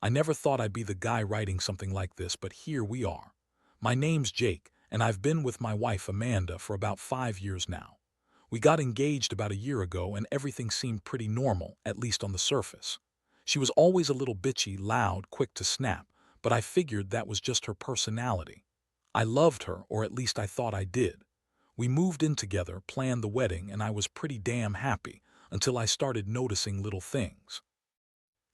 I never thought I'd be the guy writing something like this, but here we are. My name's Jake, and I've been with my wife Amanda for about 5 years now. We got engaged about a year ago and everything seemed pretty normal, at least on the surface. She was always a little bitchy, loud, quick to snap, but I figured that was just her personality. I loved her, or at least I thought I did. We moved in together, planned the wedding, and I was pretty damn happy until I started noticing little things.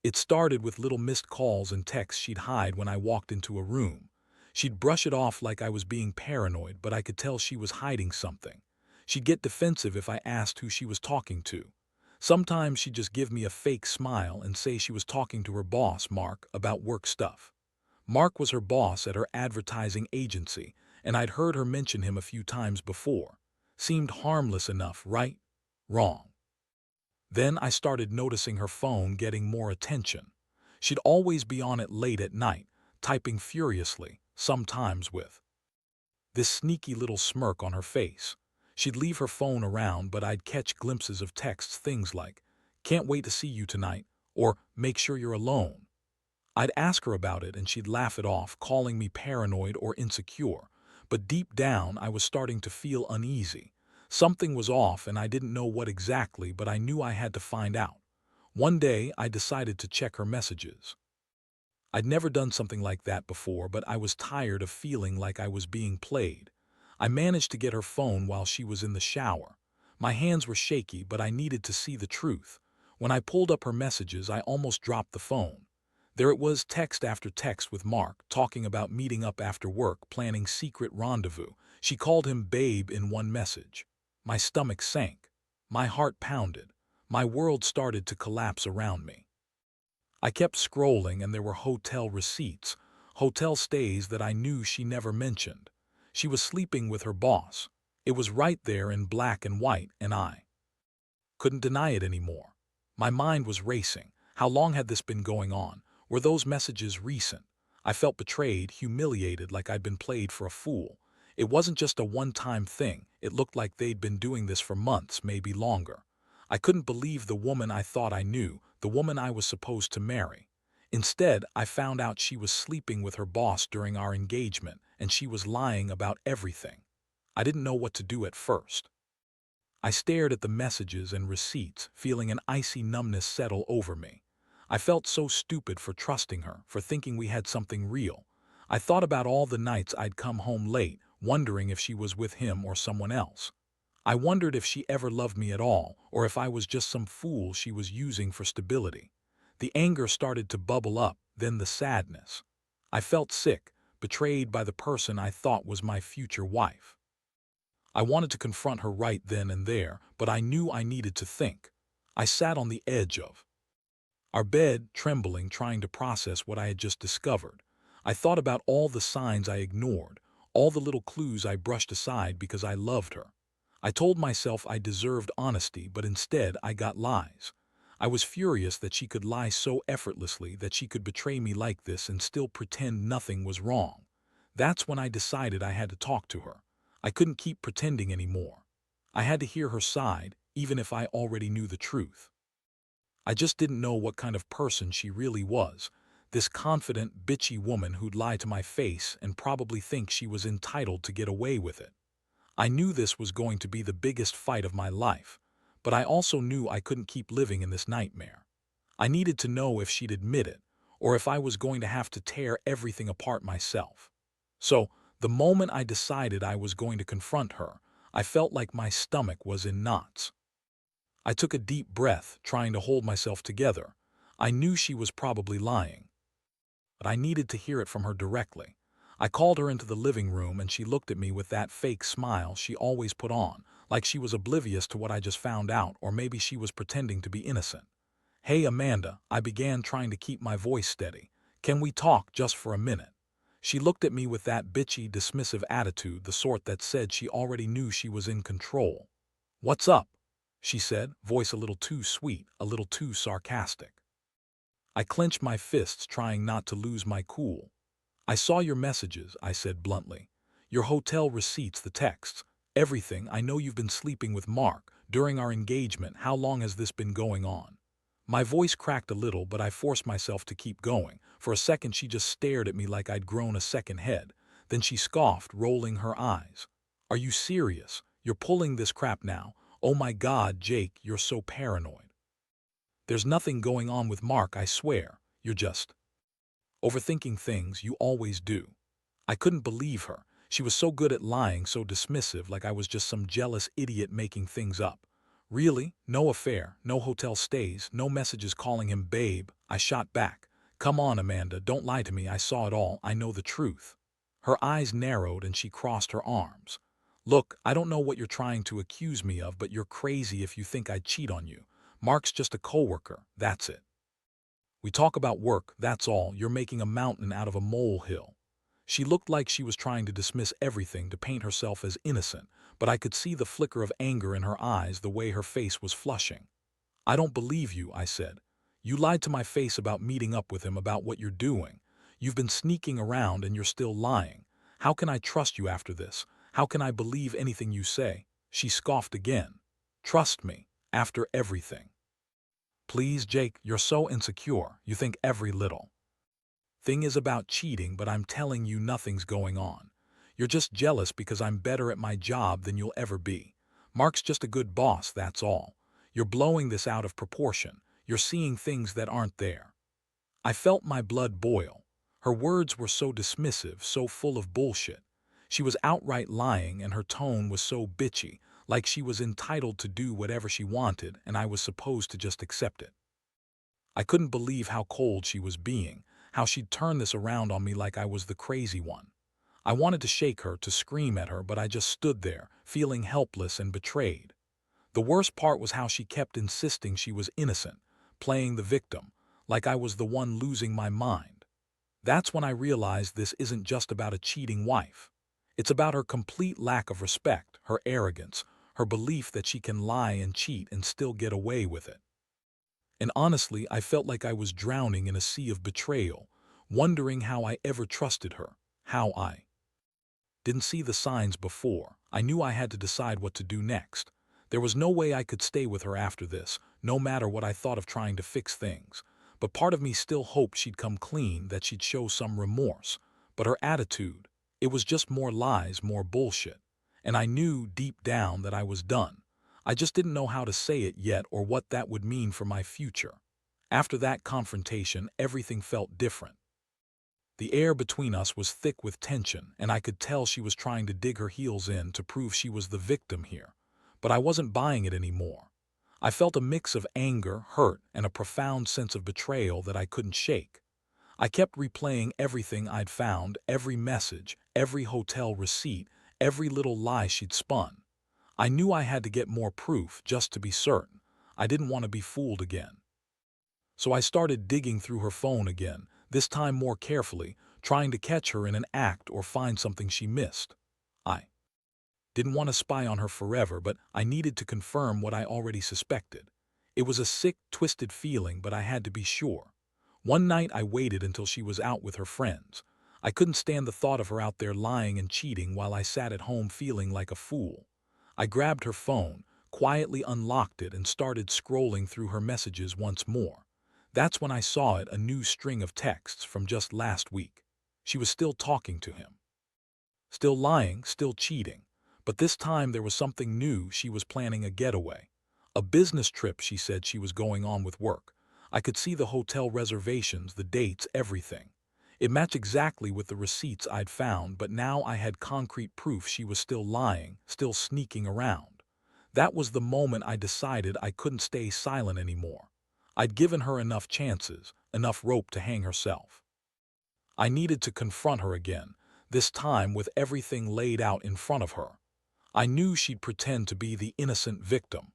It started with little missed calls and texts she'd hide when I walked into a room. She'd brush it off like I was being paranoid, but I could tell she was hiding something. She'd get defensive if I asked who she was talking to. Sometimes she'd just give me a fake smile and say she was talking to her boss, Mark, about work stuff. Mark was her boss at her advertising agency, and I'd heard her mention him a few times before. Seemed harmless enough, right? Wrong. Then I started noticing her phone getting more attention. She'd always be on it late at night, typing furiously, sometimes with this sneaky little smirk on her face. She'd leave her phone around, but I'd catch glimpses of texts, things like, "Can't wait to see you tonight," or "Make sure you're alone." I'd ask her about it and she'd laugh it off, calling me paranoid or insecure. But deep down, I was starting to feel uneasy. Something was off and I didn't know what exactly, but I knew I had to find out. One day, I decided to check her messages. I'd never done something like that before, but I was tired of feeling like I was being played. I managed to get her phone while she was in the shower. My hands were shaky, but I needed to see the truth. When I pulled up her messages, I almost dropped the phone. There it was, text after text with Mark, talking about meeting up after work, planning secret rendezvous. She called him babe in one message. My stomach sank. My heart pounded. My world started to collapse around me. I kept scrolling and there were hotel receipts, hotel stays that I knew she never mentioned. She was sleeping with her boss. It was right there in black and white, and I couldn't deny it anymore. My mind was racing. How long had this been going on? Were those messages recent? I felt betrayed, humiliated, like I'd been played for a fool. It wasn't just a one-time thing. It looked like they'd been doing this for months, maybe longer. I couldn't believe the woman I thought I knew, the woman I was supposed to marry. Instead, I found out she was sleeping with her boss during our engagement, and she was lying about everything. I didn't know what to do at first. I stared at the messages and receipts, feeling an icy numbness settle over me. I felt so stupid for trusting her, for thinking we had something real. I thought about all the nights I'd come home late, wondering if she was with him or someone else. I wondered if she ever loved me at all, or if I was just some fool she was using for stability. The anger started to bubble up, then the sadness. I felt sick, betrayed by the person I thought was my future wife. I wanted to confront her right then and there, but I knew I needed to think. I sat on the edge of our bed, trembling, trying to process what I had just discovered. I thought about all the signs I ignored, all the little clues I brushed aside because I loved her. I told myself I deserved honesty, but instead I got lies. I was furious that she could lie so effortlessly, that she could betray me like this and still pretend nothing was wrong. That's when I decided I had to talk to her. I couldn't keep pretending anymore. I had to hear her side, even if I already knew the truth. I just didn't know what kind of person she really was. This confident, bitchy woman who'd lie to my face and probably think she was entitled to get away with it. I knew this was going to be the biggest fight of my life, but I also knew I couldn't keep living in this nightmare. I needed to know if she'd admit it, or if I was going to have to tear everything apart myself. So, the moment I decided I was going to confront her, I felt like my stomach was in knots. I took a deep breath, trying to hold myself together. I knew she was probably lying, but I needed to hear it from her directly. I called her into the living room and she looked at me with that fake smile she always put on, like she was oblivious to what I just found out, or maybe she was pretending to be innocent. "Hey, Amanda," I began, trying to keep my voice steady. "Can we talk just for a minute?" She looked at me with that bitchy, dismissive attitude, the sort that said she already knew she was in control. "What's up?" she said, voice a little too sweet, a little too sarcastic. I clenched my fists, trying not to lose my cool. "I saw your messages," I said bluntly. "Your hotel receipts, the texts, everything. I know you've been sleeping with Mark during our engagement. How long has this been going on?" My voice cracked a little, but I forced myself to keep going. For a second she just stared at me like I'd grown a second head. Then she scoffed, rolling her eyes. "Are you serious? You're pulling this crap now? Oh my God, Jake, you're so paranoid." "There's nothing going on with Mark, I swear. You're just overthinking things, you always do." I couldn't believe her. She was so good at lying, so dismissive, like I was just some jealous idiot making things up. "Really? No affair, no hotel stays, no messages calling him babe?" I shot back. "Come on, Amanda, don't lie to me. I saw it all. I know the truth." Her eyes narrowed and she crossed her arms. "Look, I don't know what you're trying to accuse me of, but you're crazy if you think I'd cheat on you. Mark's just a coworker, that's it. We talk about work, that's all. You're making a mountain out of a molehill." She looked like she was trying to dismiss everything, to paint herself as innocent, but I could see the flicker of anger in her eyes, the way her face was flushing. "I don't believe you," I said. "You lied to my face about meeting up with him, about what you're doing. You've been sneaking around and you're still lying. How can I trust you after this? How can I believe anything you say?" She scoffed again. "Trust me, after everything?" "Please, Jake, you're so insecure. You think every little thing is about cheating, but I'm telling you nothing's going on. You're just jealous because I'm better at my job than you'll ever be. Mark's just a good boss, that's all. You're blowing this out of proportion. You're seeing things that aren't there." I felt my blood boil. Her words were so dismissive, so full of bullshit. She was outright lying, and her tone was so bitchy, like she was entitled to do whatever she wanted and I was supposed to just accept it. I couldn't believe how cold she was being, how she'd turned this around on me like I was the crazy one. I wanted to shake her, to scream at her, but I just stood there, feeling helpless and betrayed. The worst part was how she kept insisting she was innocent, playing the victim, like I was the one losing my mind. That's when I realized this isn't just about a cheating wife. It's about her complete lack of respect, her arrogance, her belief that she can lie and cheat and still get away with it. And honestly, I felt like I was drowning in a sea of betrayal, wondering how I ever trusted her, how I didn't see the signs before. I knew I had to decide what to do next. There was no way I could stay with her after this, no matter what I thought of trying to fix things. But part of me still hoped she'd come clean, that she'd show some remorse. But her attitude, it was just more lies, more bullshit. And I knew deep down that I was done. I just didn't know how to say it yet or what that would mean for my future. After that confrontation, everything felt different. The air between us was thick with tension, and I could tell she was trying to dig her heels in to prove she was the victim here. But I wasn't buying it anymore. I felt a mix of anger, hurt, and a profound sense of betrayal that I couldn't shake. I kept replaying everything I'd found, every message, every hotel receipt, every little lie she'd spun. I knew I had to get more proof just to be certain. I didn't want to be fooled again. So I started digging through her phone again, this time more carefully, trying to catch her in an act or find something she missed. I didn't want to spy on her forever, but I needed to confirm what I already suspected. It was a sick, twisted feeling, but I had to be sure. One night I waited until she was out with her friends. I couldn't stand the thought of her out there lying and cheating while I sat at home feeling like a fool. I grabbed her phone, quietly unlocked it, and started scrolling through her messages once more. That's when I saw it, a new string of texts from just last week. She was still talking to him. Still lying, still cheating. But this time there was something new. She was planning a getaway. A business trip she said she was going on with work. I could see the hotel reservations, the dates, everything. It matched exactly with the receipts I'd found, but now I had concrete proof she was still lying, still sneaking around. That was the moment I decided I couldn't stay silent anymore. I'd given her enough chances, enough rope to hang herself. I needed to confront her again, this time with everything laid out in front of her. I knew she'd pretend to be the innocent victim.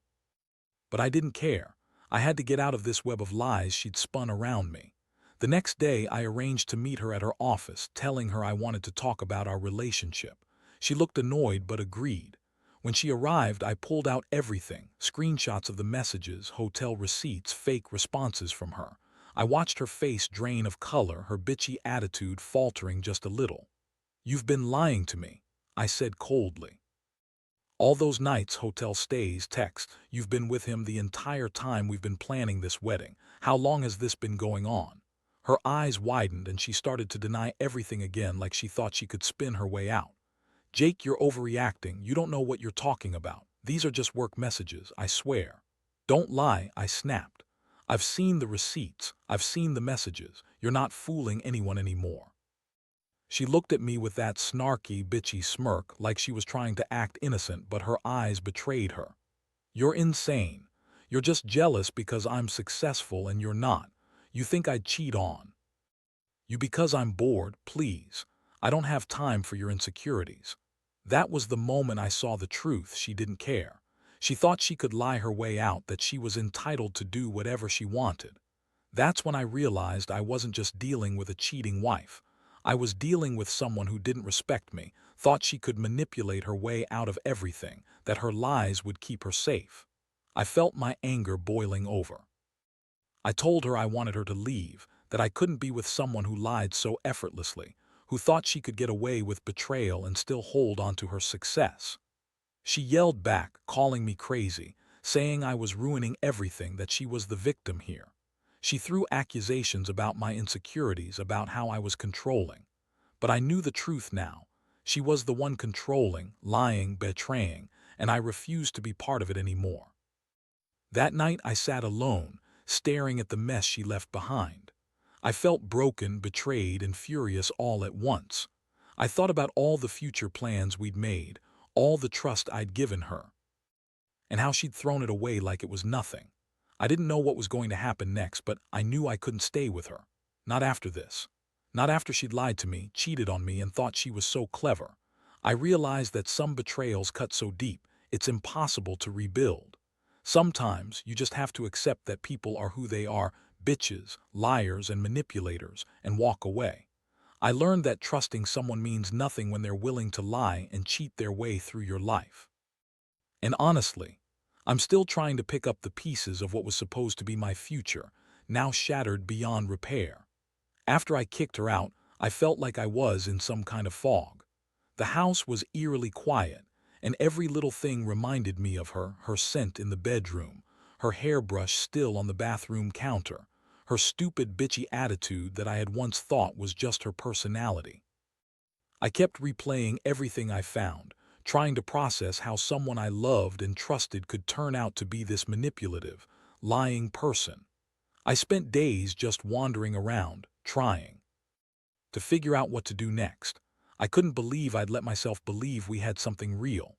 But I didn't care. I had to get out of this web of lies she'd spun around me. The next day, I arranged to meet her at her office, telling her I wanted to talk about our relationship. She looked annoyed but agreed. When she arrived, I pulled out everything, screenshots of the messages, hotel receipts, fake responses from her. I watched her face drain of color, her bitchy attitude faltering just a little. "You've been lying to me," I said coldly. "All those nights, hotel stays, texts, you've been with him the entire time we've been planning this wedding. How long has this been going on? Her eyes widened and she started to deny everything again like she thought she could spin her way out. Jake, you're overreacting. You don't know what you're talking about. These are just work messages, I swear. Don't lie, I snapped. I've seen the receipts. I've seen the messages. You're not fooling anyone anymore. She looked at me with that snarky, bitchy smirk like she was trying to act innocent, but her eyes betrayed her. You're insane. You're just jealous because I'm successful and you're not. You think I'd cheat on you because I'm bored, please. I don't have time for your insecurities. That was the moment I saw the truth. She didn't care. She thought she could lie her way out, that she was entitled to do whatever she wanted. That's when I realized I wasn't just dealing with a cheating wife. I was dealing with someone who didn't respect me, thought she could manipulate her way out of everything, that her lies would keep her safe. I felt my anger boiling over. I told her I wanted her to leave, that I couldn't be with someone who lied so effortlessly, who thought she could get away with betrayal and still hold on to her success. She yelled back, calling me crazy, saying I was ruining everything, that she was the victim here. She threw accusations about my insecurities, about how I was controlling. But I knew the truth now. She was the one controlling, lying, betraying, and I refused to be part of it anymore. That night I sat alone, staring at the mess she left behind. I felt broken, betrayed, and furious all at once. I thought about all the future plans we'd made, all the trust I'd given her, and how she'd thrown it away like it was nothing. I didn't know what was going to happen next, but I knew I couldn't stay with her. Not after this. Not after she'd lied to me, cheated on me, and thought she was so clever. I realized that some betrayals cut so deep, it's impossible to rebuild. Sometimes you just have to accept that people are who they are, bitches, liars, and manipulators, and walk away. I learned that trusting someone means nothing when they're willing to lie and cheat their way through your life. And honestly, I'm still trying to pick up the pieces of what was supposed to be my future, now shattered beyond repair. After I kicked her out, I felt like I was in some kind of fog. The house was eerily quiet, and every little thing reminded me of her, her scent in the bedroom, her hairbrush still on the bathroom counter, her stupid bitchy attitude that I had once thought was just her personality. I kept replaying everything I found, trying to process how someone I loved and trusted could turn out to be this manipulative, lying person. I spent days just wandering around, trying to figure out what to do next. I couldn't believe I'd let myself believe we had something real.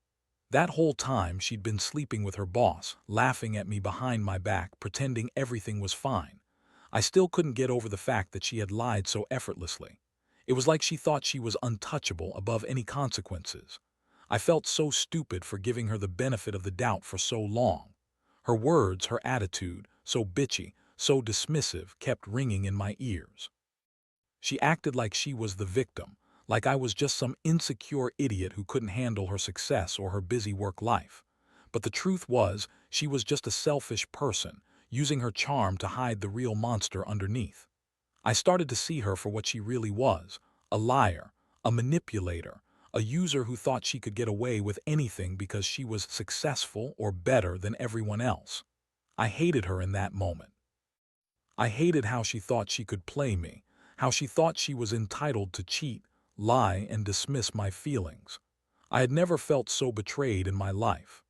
That whole time she'd been sleeping with her boss, laughing at me behind my back, pretending everything was fine. I still couldn't get over the fact that she had lied so effortlessly. It was like she thought she was untouchable, above any consequences. I felt so stupid for giving her the benefit of the doubt for so long. Her words, her attitude, so bitchy, so dismissive, kept ringing in my ears. She acted like she was the victim, like I was just some insecure idiot who couldn't handle her success or her busy work life. But the truth was, she was just a selfish person, using her charm to hide the real monster underneath. I started to see her for what she really was, a liar, a manipulator, a user who thought she could get away with anything because she was successful or better than everyone else. I hated her in that moment. I hated how she thought she could play me, how she thought she was entitled to cheat, lie, and dismiss my feelings. I had never felt so betrayed in my life.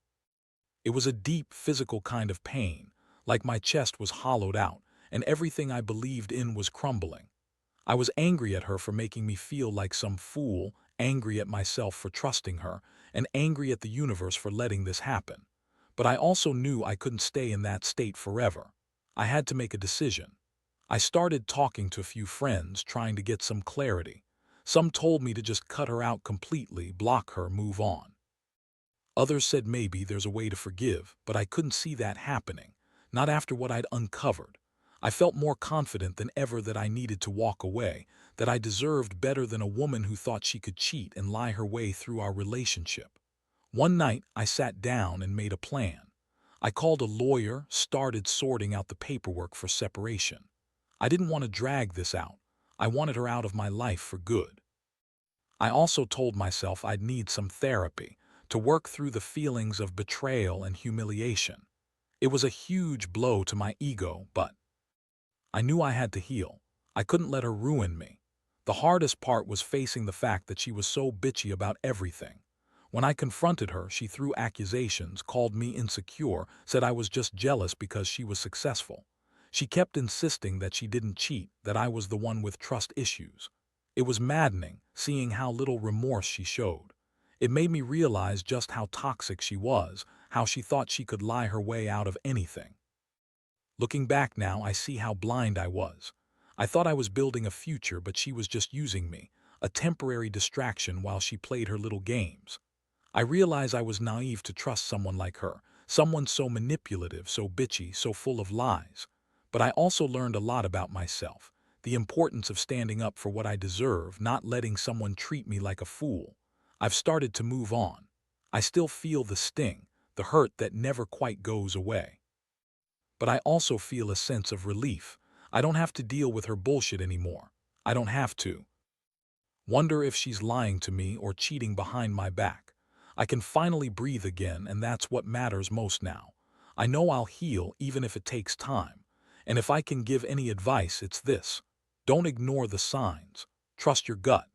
It was a deep, physical kind of pain, like my chest was hollowed out, and everything I believed in was crumbling. I was angry at her for making me feel like some fool, angry at myself for trusting her, and angry at the universe for letting this happen. But I also knew I couldn't stay in that state forever. I had to make a decision. I started talking to a few friends, trying to get some clarity. Some told me to just cut her out completely, block her, move on. Others said maybe there's a way to forgive, but I couldn't see that happening, not after what I'd uncovered. I felt more confident than ever that I needed to walk away, that I deserved better than a woman who thought she could cheat and lie her way through our relationship. One night, I sat down and made a plan. I called a lawyer, started sorting out the paperwork for separation. I didn't want to drag this out. I wanted her out of my life for good. I also told myself I'd need some therapy to work through the feelings of betrayal and humiliation. It was a huge blow to my ego, but I knew I had to heal. I couldn't let her ruin me. The hardest part was facing the fact that she was so bitchy about everything. When I confronted her, she threw accusations, called me insecure, said I was just jealous because she was successful. She kept insisting that she didn't cheat, that I was the one with trust issues. It was maddening, seeing how little remorse she showed. It made me realize just how toxic she was, how she thought she could lie her way out of anything. Looking back now, I see how blind I was. I thought I was building a future, but she was just using me, a temporary distraction while she played her little games. I realize I was naive to trust someone like her, someone so manipulative, so bitchy, so full of lies. But I also learned a lot about myself, the importance of standing up for what I deserve, not letting someone treat me like a fool. I've started to move on. I still feel the sting, the hurt that never quite goes away. But I also feel a sense of relief. I don't have to deal with her bullshit anymore. I don't have to wonder if she's lying to me or cheating behind my back. I can finally breathe again, and that's what matters most now. I know I'll heal even if it takes time. And if I can give any advice, it's this. Don't ignore the signs. Trust your gut.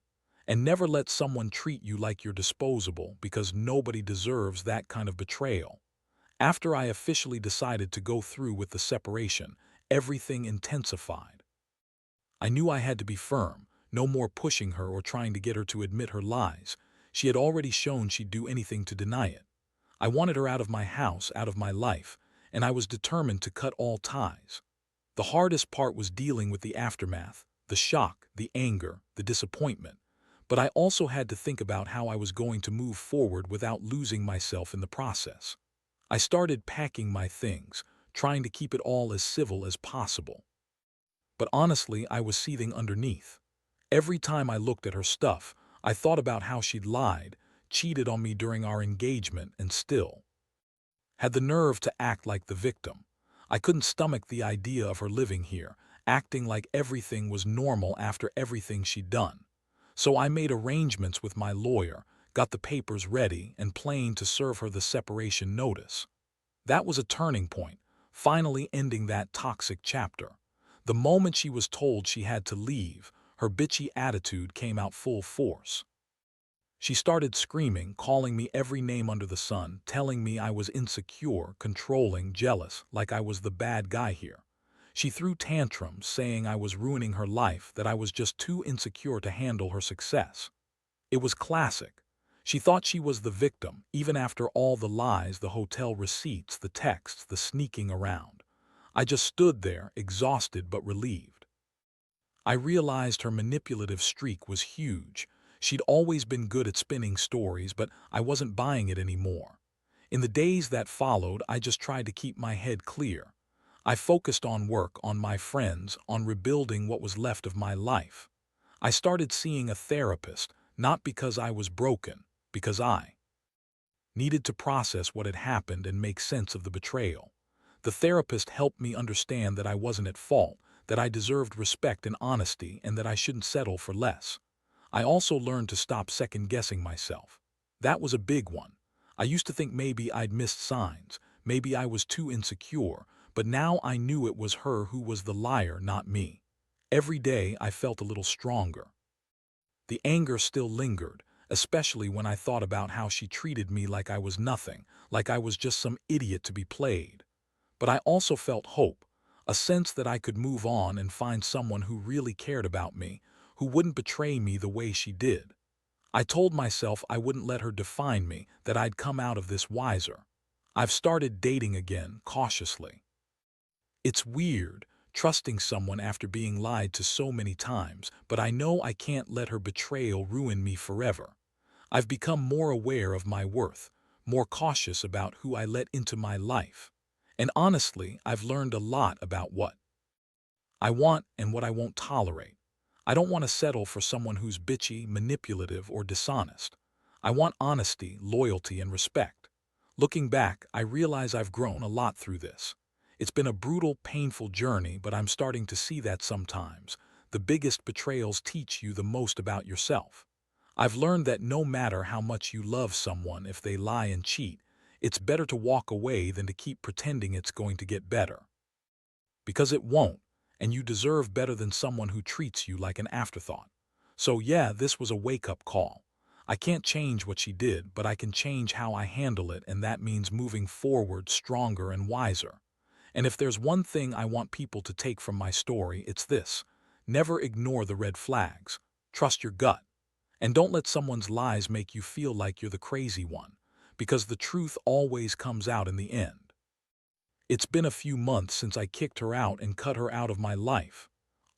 And never let someone treat you like you're disposable, because nobody deserves that kind of betrayal. After I officially decided to go through with the separation, everything intensified. I knew I had to be firm, no more pushing her or trying to get her to admit her lies. She had already shown she'd do anything to deny it. I wanted her out of my house, out of my life, and I was determined to cut all ties. The hardest part was dealing with the aftermath, the shock, the anger, the disappointment. But I also had to think about how I was going to move forward without losing myself in the process. I started packing my things, trying to keep it all as civil as possible. But honestly, I was seething underneath. Every time I looked at her stuff, I thought about how she'd lied, cheated on me during our engagement, and still had the nerve to act like the victim. I couldn't stomach the idea of her living here, acting like everything was normal after everything she'd done. So I made arrangements with my lawyer, got the papers ready, and planned to serve her the separation notice. That was a turning point, finally ending that toxic chapter. The moment she was told she had to leave, her bitchy attitude came out full force. She started screaming, calling me every name under the sun, telling me I was insecure, controlling, jealous, like I was the bad guy here. She threw tantrums, saying I was ruining her life, that I was just too insecure to handle her success. It was classic. She thought she was the victim, even after all the lies, the hotel receipts, the texts, the sneaking around. I just stood there, exhausted but relieved. I realized her manipulative streak was huge. She'd always been good at spinning stories, but I wasn't buying it anymore. In the days that followed, I just tried to keep my head clear. I focused on work, on my friends, on rebuilding what was left of my life. I started seeing a therapist, not because I was broken, because I needed to process what had happened and make sense of the betrayal. The therapist helped me understand that I wasn't at fault, that I deserved respect and honesty, and that I shouldn't settle for less. I also learned to stop second-guessing myself. That was a big one. I used to think maybe I'd missed signs, maybe I was too insecure, but now I knew it was her who was the liar, not me. Every day I felt a little stronger. The anger still lingered, especially when I thought about how she treated me like I was nothing, like I was just some idiot to be played. But I also felt hope, a sense that I could move on and find someone who really cared about me, who wouldn't betray me the way she did. I told myself I wouldn't let her define me, that I'd come out of this wiser. I've started dating again, cautiously. It's weird, trusting someone after being lied to so many times, but I know I can't let her betrayal ruin me forever. I've become more aware of my worth, more cautious about who I let into my life. And honestly, I've learned a lot about what I want and what I won't tolerate. I don't want to settle for someone who's bitchy, manipulative, or dishonest. I want honesty, loyalty, and respect. Looking back, I realize I've grown a lot through this. It's been a brutal, painful journey, but I'm starting to see that sometimes the biggest betrayals teach you the most about yourself. I've learned that no matter how much you love someone, if they lie and cheat, it's better to walk away than to keep pretending it's going to get better. Because it won't, and you deserve better than someone who treats you like an afterthought. So yeah, this was a wake-up call. I can't change what she did, but I can change how I handle it, and that means moving forward stronger and wiser. And if there's one thing I want people to take from my story, it's this. Never ignore the red flags. Trust your gut. And don't let someone's lies make you feel like you're the crazy one, because the truth always comes out in the end. It's been a few months since I kicked her out and cut her out of my life.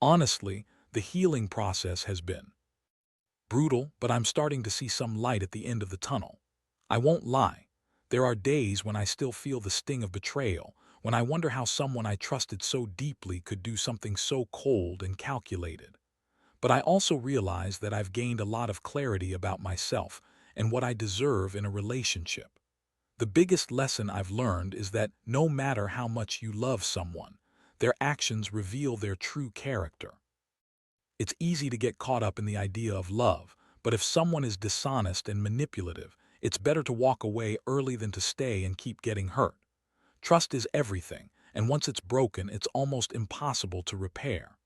Honestly, the healing process has been brutal, but I'm starting to see some light at the end of the tunnel. I won't lie. There are days when I still feel the sting of betrayal, when I wonder how someone I trusted so deeply could do something so cold and calculated. But I also realize that I've gained a lot of clarity about myself and what I deserve in a relationship. The biggest lesson I've learned is that no matter how much you love someone, their actions reveal their true character. It's easy to get caught up in the idea of love, but if someone is dishonest and manipulative, it's better to walk away early than to stay and keep getting hurt. Trust is everything, and once it's broken, it's almost impossible to repair.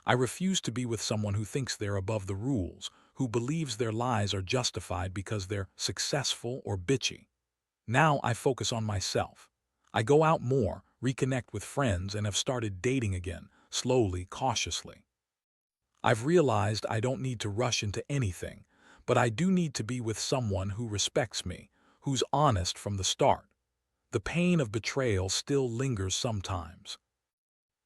I refuse to be with someone who thinks they're above the rules, who believes their lies are justified because they're successful or bitchy. Now I focus on myself. I go out more, reconnect with friends, and have started dating again, slowly, cautiously. I've realized I don't need to rush into anything, but I do need to be with someone who respects me, who's honest from the start. The pain of betrayal still lingers sometimes,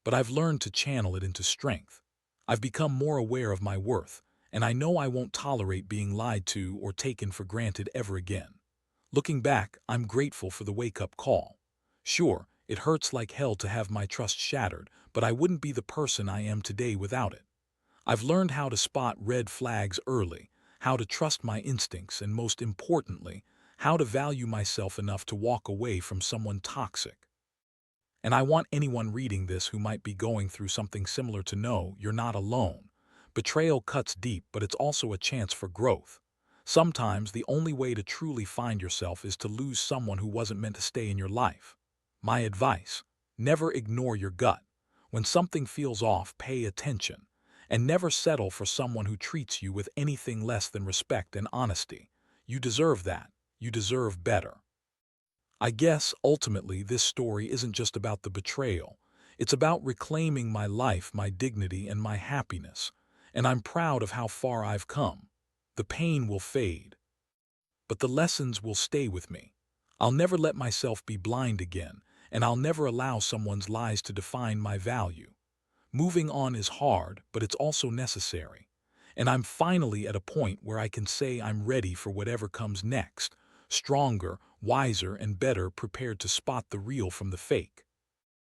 but I've learned to channel it into strength. I've become more aware of my worth, and I know I won't tolerate being lied to or taken for granted ever again. Looking back, I'm grateful for the wake-up call. Sure, it hurts like hell to have my trust shattered, but I wouldn't be the person I am today without it. I've learned how to spot red flags early, how to trust my instincts, and most importantly, how to value myself enough to walk away from someone toxic. And I want anyone reading this who might be going through something similar to know you're not alone. Betrayal cuts deep, but it's also a chance for growth. Sometimes the only way to truly find yourself is to lose someone who wasn't meant to stay in your life. My advice: never ignore your gut. When something feels off, pay attention. And never settle for someone who treats you with anything less than respect and honesty. You deserve that. You deserve better. I guess, ultimately, this story isn't just about the betrayal. It's about reclaiming my life, my dignity, and my happiness. And I'm proud of how far I've come. The pain will fade, but the lessons will stay with me. I'll never let myself be blind again, and I'll never allow someone's lies to define my value. Moving on is hard, but it's also necessary. And I'm finally at a point where I can say I'm ready for whatever comes next, stronger, wiser, and better prepared to spot the real from the fake.